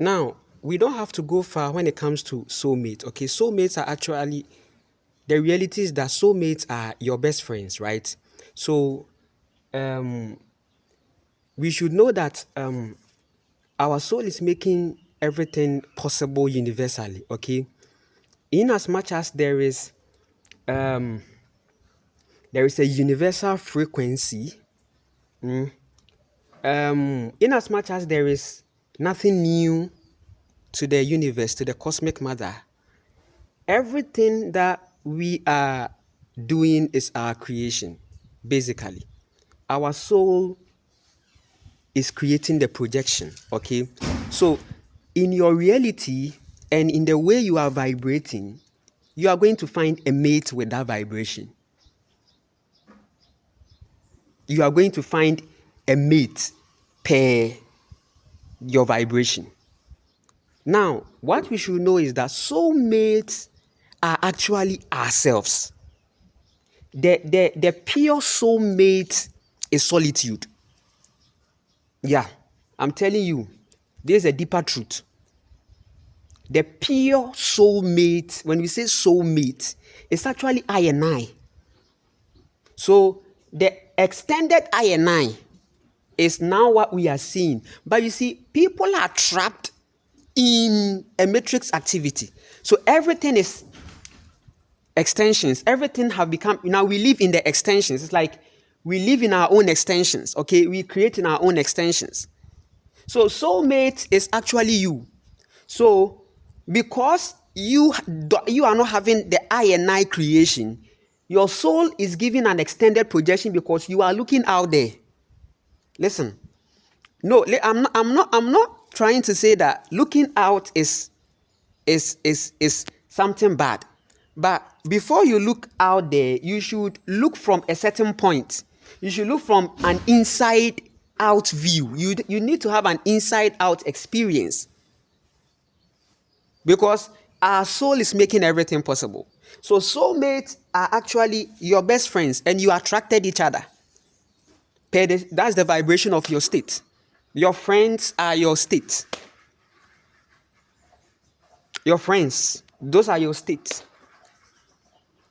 Now, we don't have to go far when it comes to soulmates. Okay, soulmates are actually the reality is that soulmates are your best friends, right? So, um, we should know that our soul is making everything possible universally. Okay, in as much as um, there is a universal frequency, in as much as there is nothing new to the universe, to the cosmic mother, everything that we are doing is our creation, basically. Our soul is creating the projection, okay? So, in your reality and in the way you are vibrating, you are going to find a mate with that vibration. You are going to find a mate per your vibration. Now, what we should know is that soulmates are actually ourselves. The pure soulmate is solitude. Yeah, I'm telling you, there's a deeper truth. The pure soulmate, when we say soulmate, it's actually I and I. So the extended I and I is now what we are seeing. But you see, people are trapped in a matrix activity. So everything is extensions. Everything have become, now we live in the extensions. It's like we live in our own extensions, okay? We create in our own extensions. So soulmate is actually you. So because you are not having the I and I creation, your soul is giving an extended projection because you are looking out there. Listen, no, I'm not trying to say that looking out is something bad. But before you look out there, you should look from a certain point. You should look from an inside out view. You need to have an inside out experience because our soul is making everything possible. So soulmates are actually your best friends and you attracted each other. That's the vibration of your state. Your friends are your state. Your friends, those are your states.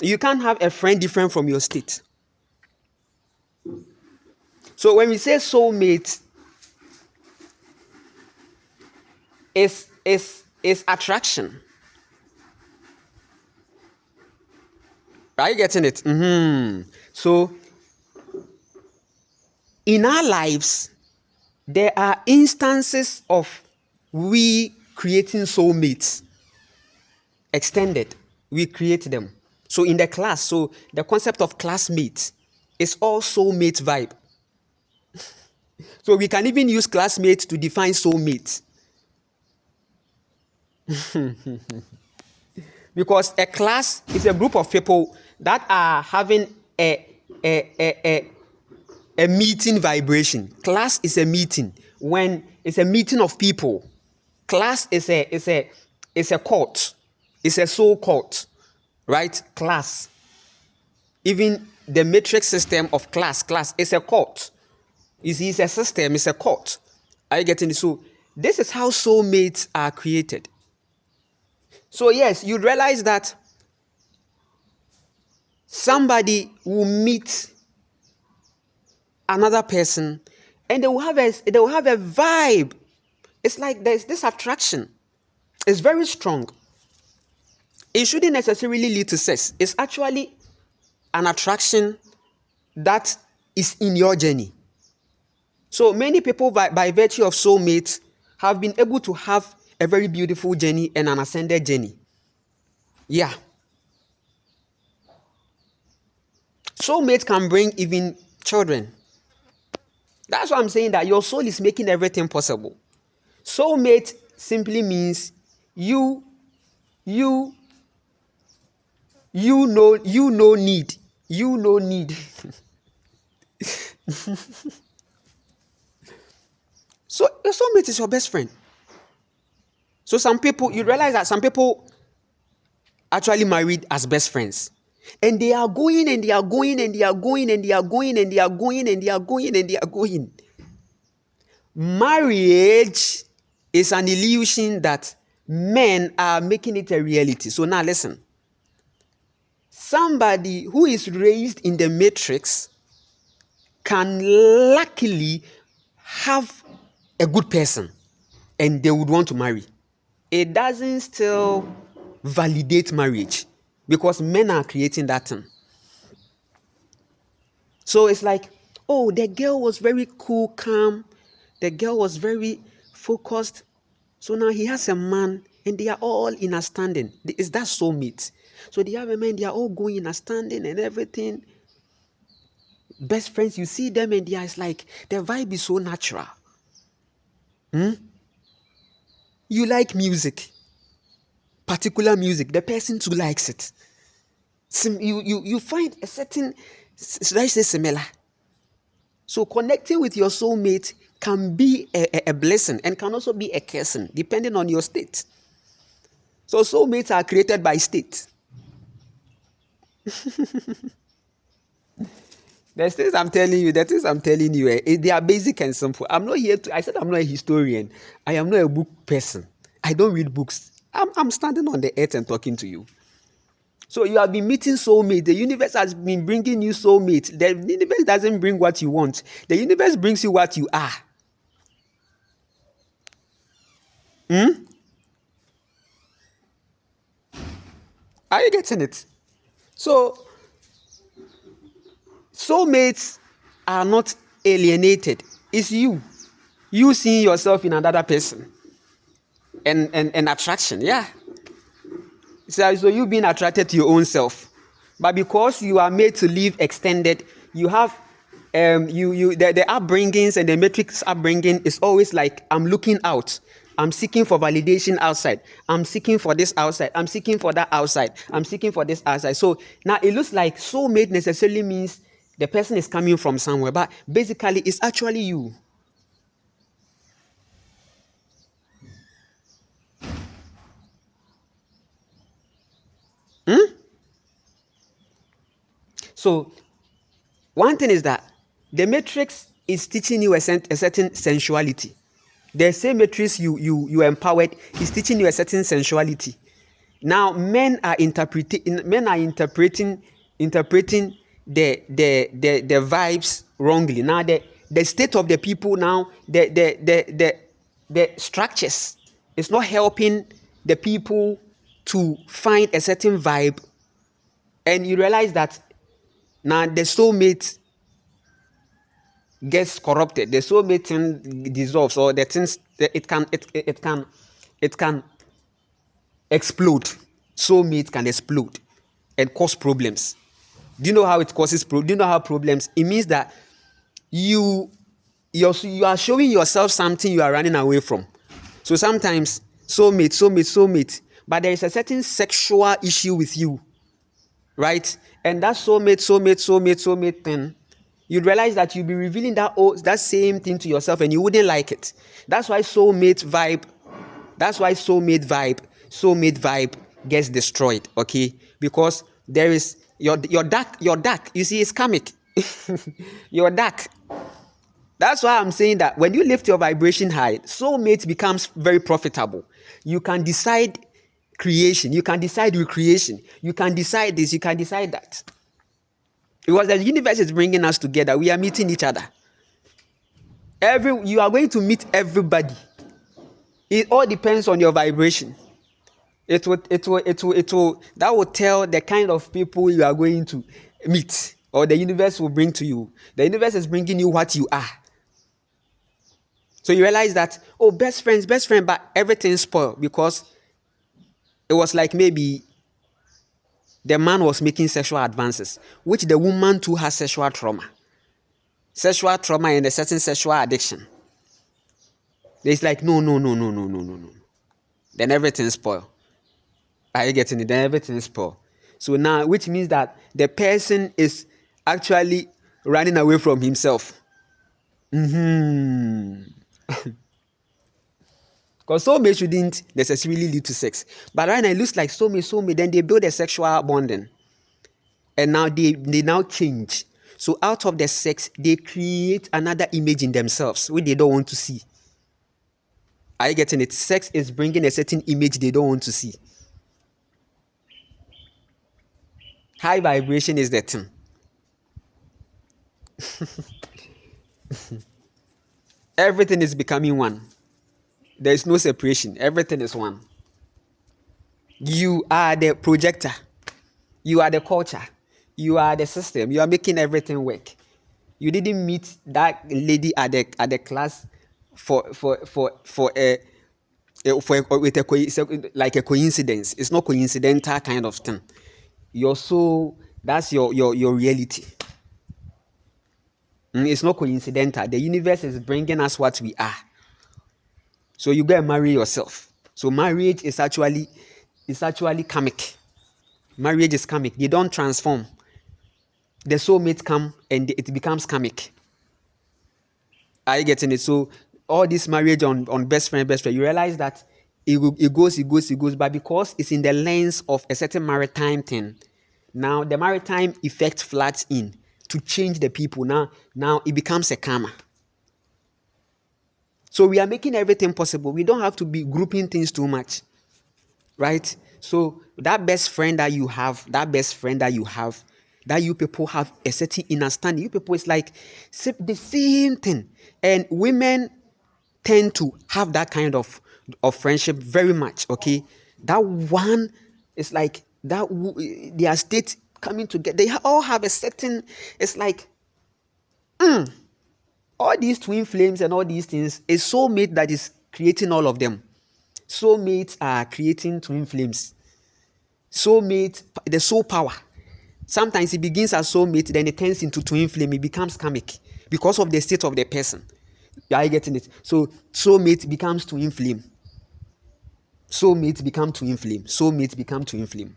You can't have a friend different from your state. So when we say soulmate, is attraction. Are you getting it? So in our lives, there are instances of we creating soulmates. Extended, we create them. So in the class, so the concept of classmates is all soulmate vibe. So we can even use classmates to define soulmates. Because a class is a group of people that are having a meeting vibration. Class is a meeting. When it's a meeting of people, class is a cult. It's a soul cult, right? Class. Even the matrix system of class is a cult. You see, it's a system, it's a cult. Are you getting it? So this is how soulmates are created. So yes, you realize that somebody will meet another person and they will have a vibe. It's like there's this attraction. It's very strong. It shouldn't necessarily lead to sex. It's actually an attraction that is in your journey. So many people, by virtue of soulmates, have been able to have a very beautiful journey and an ascended journey. Yeah. Soulmates can bring even children. That's why I'm saying that your soul is making everything possible. Soulmate simply means you know need. You know need. So your soulmate is your best friend. So some people, you realize that some people actually married as best friends. And they are going and they are going and they are going and they are going and they are going and they are going and they are going. Marriage It's an illusion that men are making it a reality. So now listen. Somebody who is raised in the matrix can luckily have a good person and they would want to marry. It doesn't still validate marriage because men are creating that thing. So it's like, oh, the girl was very cool, calm. The girl was very focused. So now he has a man and they are all in a standing. Is that soulmate? So they have a man, they are all going in a standing and everything. Best friends, you see them and they are, it's like the vibe is so natural. You like music, particular music, the person too likes it. You find a certain, should I say similar? So connecting with your soulmate can be a blessing and can also be a cursing, depending on your state. So soulmates are created by state. The things I'm telling you, they are basic and simple. I'm not here to, I said I'm not a historian. I am not a book person. I don't read books. I'm standing on the earth and talking to you. So you have been meeting soulmates. The universe has been bringing you soulmates. The universe doesn't bring what you want. The universe brings you what you are. Are you getting it? So soulmates are not alienated. It's you. You seeing yourself in another person. And attraction, yeah. So you being attracted to your own self. But because you are made to live extended, you have the upbringings and the matrix upbringing is always like, I'm looking out. I'm seeking for validation outside. I'm seeking for this outside. I'm seeking for that outside. I'm seeking for this outside. So now it looks like soulmate necessarily means the person is coming from somewhere, but basically it's actually you. So one thing is that the matrix is teaching you a certain sensuality. The same matrix you empowered is teaching you a certain sensuality. Now men are interpreting the vibes wrongly. Now the state of the people now the structures is not helping the people to find a certain vibe, and you realize that now the soulmate gets corrupted, the soulmate thing dissolves, or the things it can explode. Soulmate can explode and cause problems. Do you know how it causes do you know how problems? It means that you you are showing yourself something you are running away from. So sometimes soulmate, but there is a certain sexual issue with you, right? And that soulmate thing, you realize that you'll be revealing that same thing to yourself and you wouldn't like it. That's why soulmate vibe gets destroyed, okay? Because there is your dark, you see, it's karmic. Your dark. That's why I'm saying that when you lift your vibration high, soulmate becomes very profitable. You can decide creation, you can decide recreation, you can decide this, you can decide that. Because the universe is bringing us together, we are meeting each other. You are going to meet everybody. It all depends on your vibration. That will tell the kind of people you are going to meet, or the universe will bring to you. The universe is bringing you what you are. So you realize that, oh, best friend, but everything's spoiled because it was like maybe the man was making sexual advances, which the woman too has sexual trauma and a certain sexual addiction. It's like, no. Then everything's spoiled. Are you getting it? Then everything's spoiled. So now, which means that the person is actually running away from himself. Because soulmate shouldn't necessarily lead to sex. But right now it looks like soulmate, then they build a sexual bonding. And now they now change. So out of the sex, they create another image in themselves, which they don't want to see. Are you getting it? Sex is bringing a certain image they don't want to see. High vibration is the thing. Everything is becoming one. There is no separation. Everything is one. You are the projector. You are the culture. You are the system. You are making everything work. You didn't meet that lady at the class for with like a coincidence. It's not coincidental kind of thing. Your soul, that's your reality. It's not coincidental. The universe is bringing us what we are. So you go and marry yourself. So marriage is actually karmic. Marriage is karmic. They don't transform. The soulmates come and it becomes karmic. Are you getting it? So all this marriage on best friend, you realize that it goes, but because it's in the lens of a certain maritime thing, now the maritime effect floods in to change the people. Now it becomes a karma. So we are making everything possible. We don't have to be grouping things too much, right? So that best friend that you have, that you people have a certain understanding. You people is like the same thing, and women tend to have that kind of friendship very much. Okay, that one is like that. Their state coming together. They all have a certain. It's like all these twin flames and all these things. A soulmate that is creating all of them. Soulmates are creating twin flames. Soulmate, the soul power. Sometimes it begins as soulmate, then it turns into twin flame. It becomes karmic because of the state of the person. Are you getting it? So soulmate becomes twin flame. Soulmate become twin flame. Soulmate become twin flame.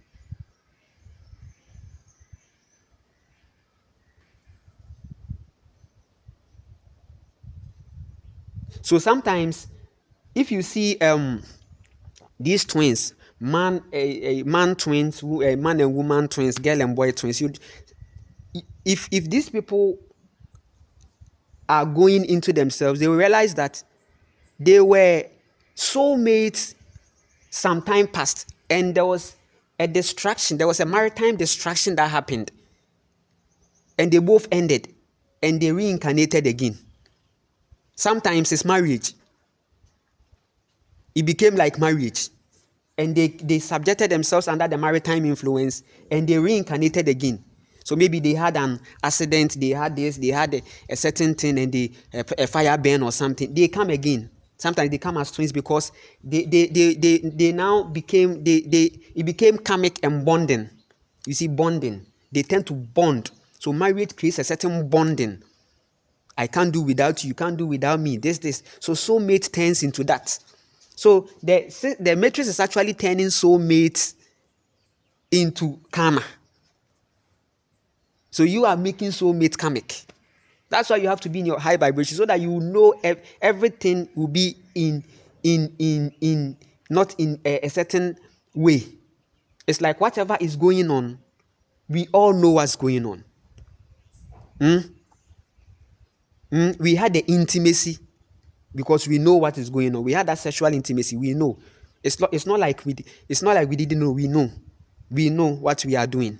So sometimes, if you see these twins, a man twins, a man and woman twins, girl and boy twins, if these people are going into themselves, they will realize that they were soulmates some time past, and there was a distraction. There was a maritime distraction that happened, and they both ended, and they reincarnated again. Sometimes it's marriage. It became like marriage, and they subjected themselves under the maritime influence, and they reincarnated again. So maybe they had an accident, they had this, they had a certain thing, and a fire burn or something. They come again. Sometimes they come as twins because they now became it became karmic and bonding. You see, bonding. They tend to bond. So marriage creates a certain bonding. I can't do without you. You can't do without me. This. So soulmate turns into that. So the matrix is actually turning soulmates into karma. So you are making soulmate karmic. That's why you have to be in your high vibration so that you know everything will be in not in a certain way. It's like whatever is going on, we all know what's going on. We had the intimacy because we know what is going on. We had that sexual intimacy. We know. It's not like we didn't know. We know. We know what we are doing,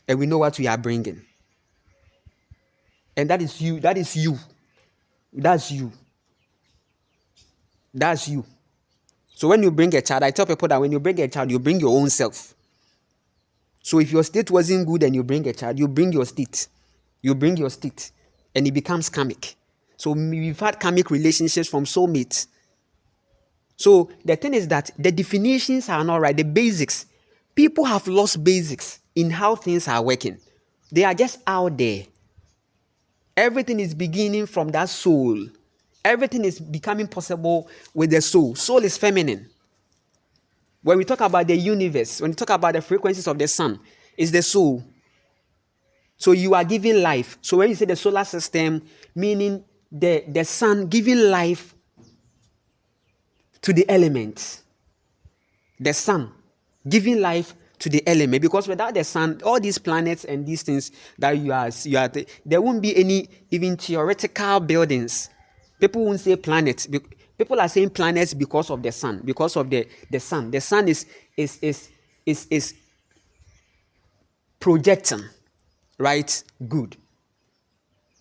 and we know what we are bringing. And that is you. That is you. That's you. That's you. So when you bring a child, I tell people that when you bring a child, you bring your own self. So if your state wasn't good and you bring a child, you bring your state. You bring your state, and it becomes karmic. So we've had karmic relationships from soulmates. So the thing is that the definitions are not right. The basics. People have lost basics in how things are working. They are just out there. Everything is beginning from that soul. Everything is becoming possible with the soul. Soul is feminine. When we talk about the universe, when we talk about the frequencies of the sun, it's the soul. So you are giving life. So when you say the solar system, meaning the sun giving life to the elements. The sun giving life to the element, because without the sun, all these planets and these things that you are there won't be any even theoretical buildings. People won't say planets. People are saying planets because of the sun, because of the sun. The sun is projecting, right? Good.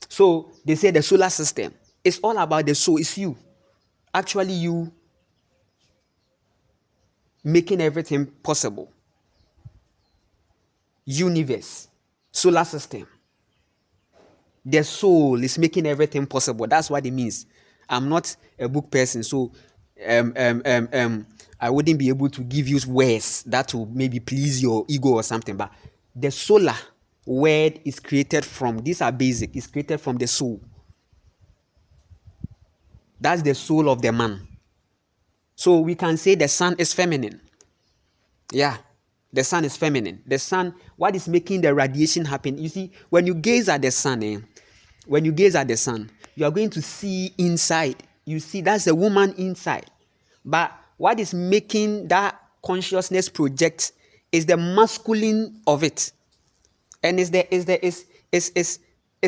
So they say the solar system. It's all about the soul. It's you. Actually, you making everything possible. Universe, solar system. The soul is making everything possible. That's what it means. I'm not a book person, so um, um, um, um, I wouldn't be able to give you words that will maybe please your ego or something. But the solar word is created from, these are basic, it's created from the soul. That's the soul of the man. So we can say the sun is feminine. Yeah, the sun is feminine. The sun, what is making the radiation happen? You see, when you gaze at the sun, when you gaze at the sun, you are going to see inside. You see, that's a woman inside. But what is making that consciousness project is the masculine of it. And it's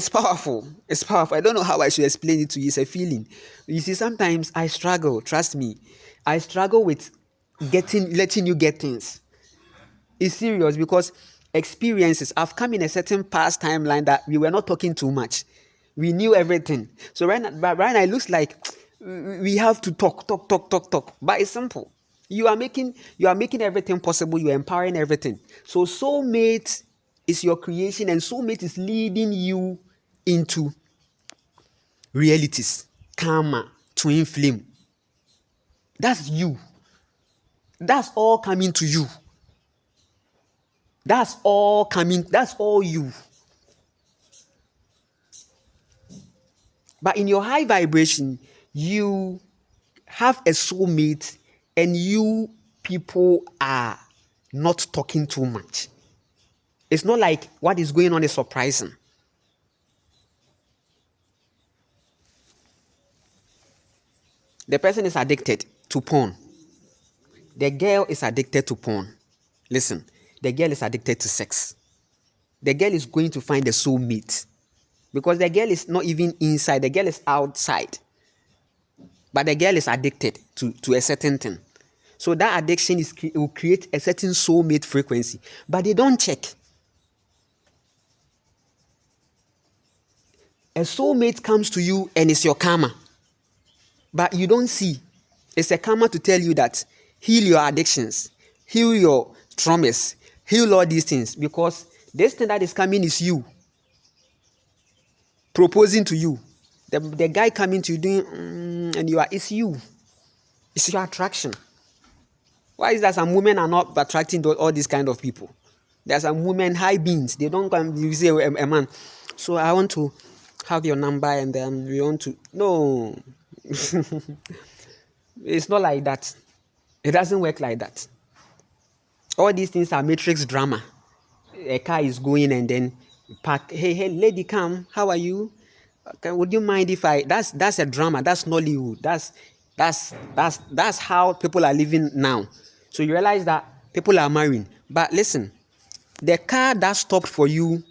powerful. It's powerful. I don't know how I should explain it to you. It's a feeling. You see, sometimes I struggle, trust me. I struggle with letting you get things. It's serious because experiences. I've come in a certain past timeline that we were not talking too much. We knew everything. So right now it looks like we have to talk. But it's simple. You are making everything possible. You are empowering everything. So soulmate is your creation, and soulmate is leading you into realities, karma, twin flame. That's you. That's all coming to you. That's all coming. That's all you. But in your high vibration, you have a soulmate, and you people are not talking too much. It's not like what is going on is surprising. The person is addicted to porn. The girl is addicted to porn. Listen, the girl is addicted to sex. The girl is going to find a soulmate because the girl is not even inside, the girl is outside. But the girl is addicted to a certain thing. So that addiction will create a certain soulmate frequency. But they don't check. A soulmate comes to you and it's your karma. But you don't see. It's a karma to tell you that heal your addictions, heal your traumas, heal all these things. Because this thing that is coming is you. Proposing to you. The guy coming to you doing, and it's you. It's your attraction. Why is that some women are not attracting all these kind of people? There are some women, high beings. They don't come, you say a man, so I want to have your number and then we want to. No. It's not like that. It doesn't work like that. All these things are matrix drama. A car is going and then park. Hey, lady, come. How are you? Okay, would you mind if I? That's a drama. That's Nollywood. That's how people are living now. So you realize that people are marrying. But listen, the car that stopped for you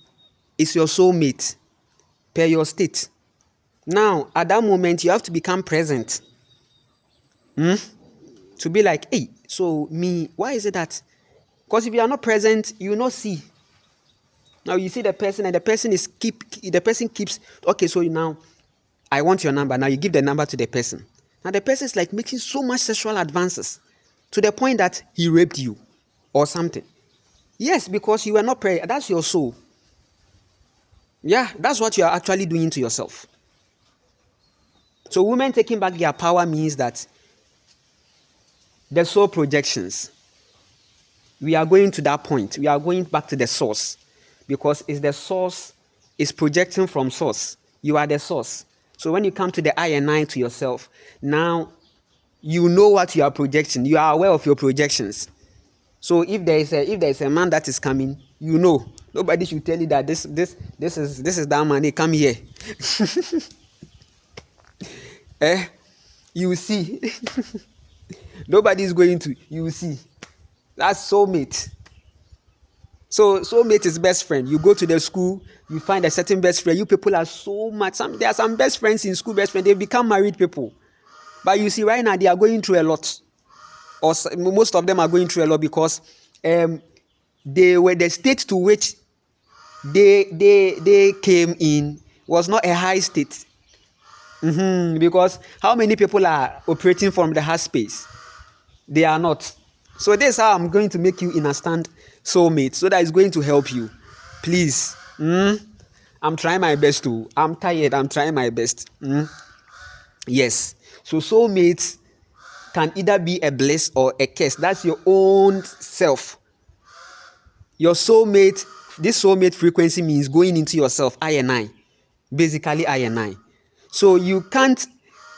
is your soulmate, per your state. Now, at that moment, you have to become present. To be like, hey, so me, why is it that? Because if you are not present, you will not see. Now you see the person, and the person keeps. Okay, so now, I want your number. Now you give the number to the person. Now the person is like making so much sexual advances, to the point that he raped you, or something. Yes, because you were not present. That's your soul. Yeah, that's what you are actually doing to yourself. So women taking back their power means that the soul projections, we are going to that point. We are going back to the source, because it's the source is projecting from source. You are the source. So when you come to the I and I to yourself, now you know what you are projecting. You are aware of your projections. So if there is a man that is coming, you know. Nobody should tell you that this is that man. Hey, come here. You see. Nobody is going to. You see. That's soulmate. So soulmate is best friend. You go to the school, you find a certain best friend. You people are so much. There are some best friends in school, best friends. They become married people. But you see, right now they are going through a lot, or most of them are going through a lot because um, they were the state to which they came in was not a high state. Because how many people are operating from the high space? They are not. So this is how I'm going to make you understand soulmate, so that it's going to help you. Please. I'm trying my best to. I'm tired. I'm trying my best. Yes. So soulmates can either be a bliss or a curse. That's your own self. Your soulmate, this soulmate frequency means going into yourself, I and I. Basically, I and I. So you can't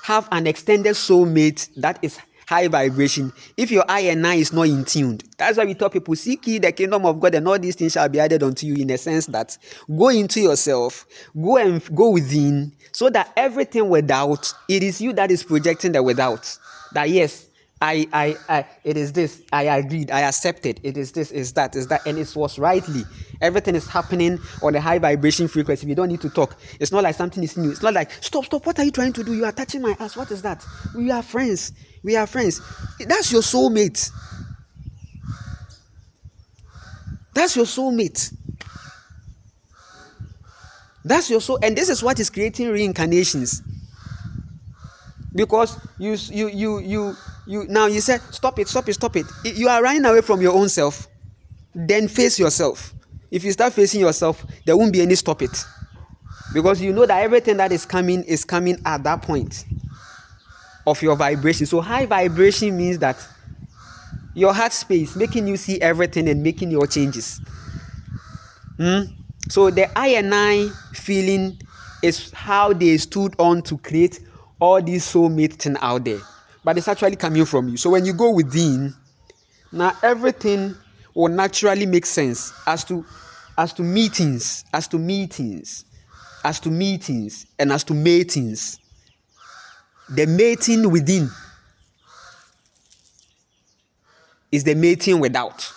have an extended soulmate that is high vibration if your I and I is not in tuned. That's why we tell people, seek ye the kingdom of God and all these things shall be added unto you, in the sense that go into yourself, go within, so that everything without, it is you that is projecting the without. That yes, it is this. I agreed. I accepted. It is this. Is that. Is that. And it was rightly. Everything is happening on a high vibration frequency. We don't need to talk. It's not like something is new. It's not like stop. What are you trying to do? You are touching my ass. What is that? We are friends. We are friends. That's your soulmate. That's your soulmate. That's your soul. And this is what is creating reincarnations. Because you now you said stop it. You are running away from your own self. Then face yourself. If you start facing yourself, there won't be any stop it, because you know that everything that is coming at that point of your vibration. So high vibration means that your heart space making you see everything and making your changes. So the I and I feeling is how they stood on to create all these soulmate thing out there, but it's actually coming from you. So when you go within, now everything will naturally make sense as to meetings, and as to matings. The mating within is the mating without.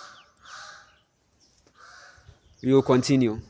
We will continue.